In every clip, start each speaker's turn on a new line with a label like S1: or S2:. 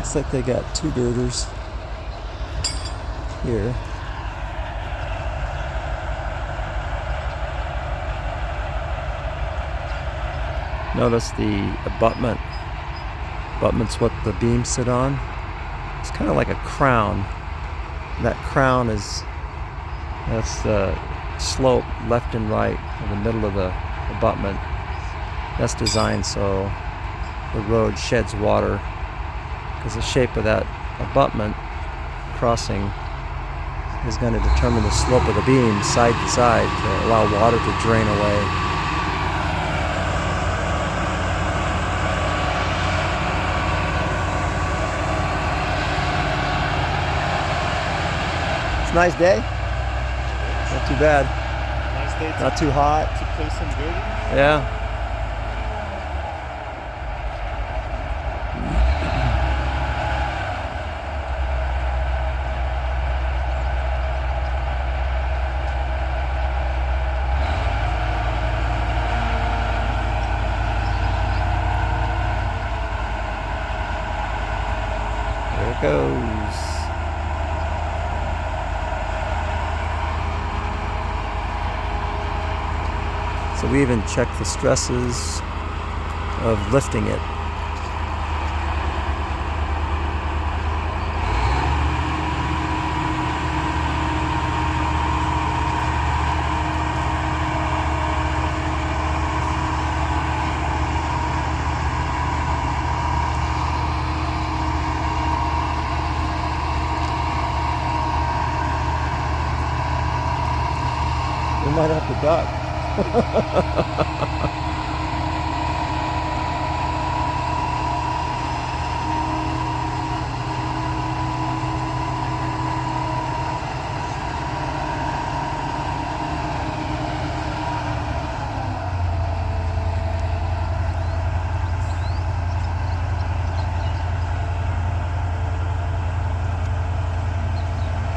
S1: Looks like they got 2 girders here. Notice the abutment. Abutment's what the beams sit on. It's kind of like a crown. That crown that's the slope left and right in the middle of the abutment. That's designed so the road sheds water, because the shape of that abutment crossing is going to determine the slope of the beam side to side to allow water to drain away. It's a nice day. Not too bad.
S2: Nice day.
S1: Not too hot.
S2: To play some girding.
S1: Yeah. There it goes. So we even checked the stresses of lifting it. We might have to duck.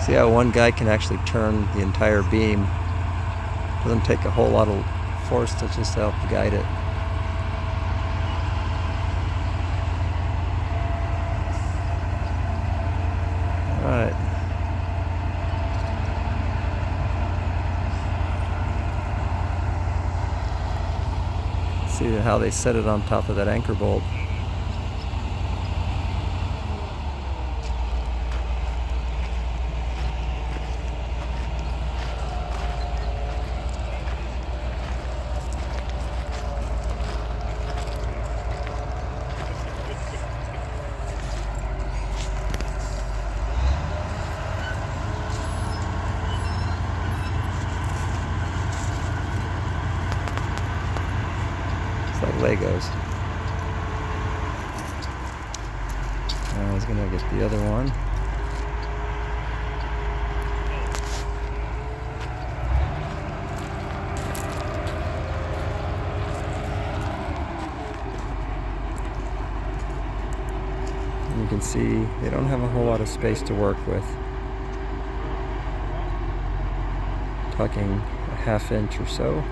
S1: See how one guy can actually turn the entire beam. Doesn't take a whole lot of force to just help guide it. Alright. See how they set it on top of that anchor bolt. Like Legos. Now he's gonna get the other one. And you can see they don't have a whole lot of space to work with. Talking a ½ inch or so.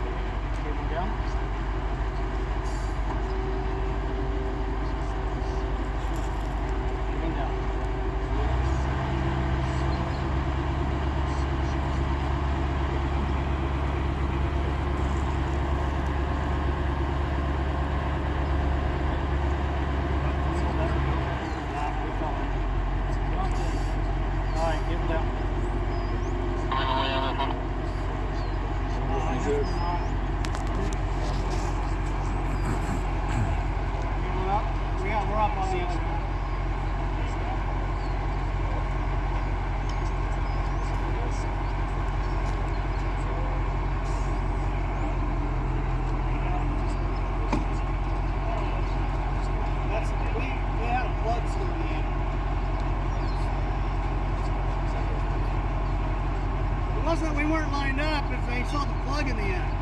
S2: Wasn't we weren't lined up if they saw the plug in the end.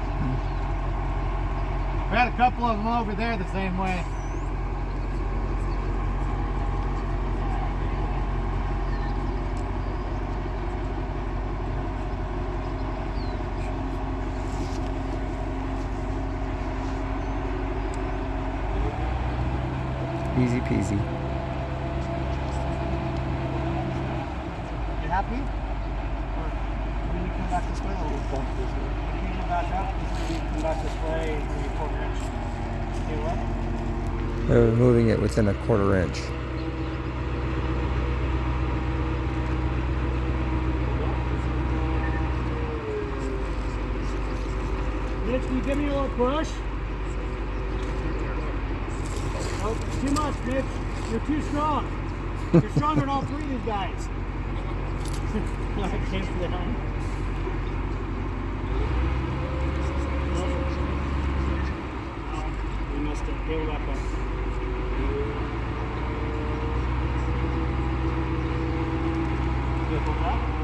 S2: We had a couple of them over there the same way.
S1: Easy peasy.
S2: feet? Or can you come back this way a little bit? Can you come back up? Can you come back this way maybe a quarter inch? Okay, what?
S1: They're moving it within a quarter inch.
S2: Mitch, can you give me a little push? Oh, too much, Mitch. You're too strong. You're stronger than all three of these guys. Came to the helm. We missed it. Go back up. You pull that?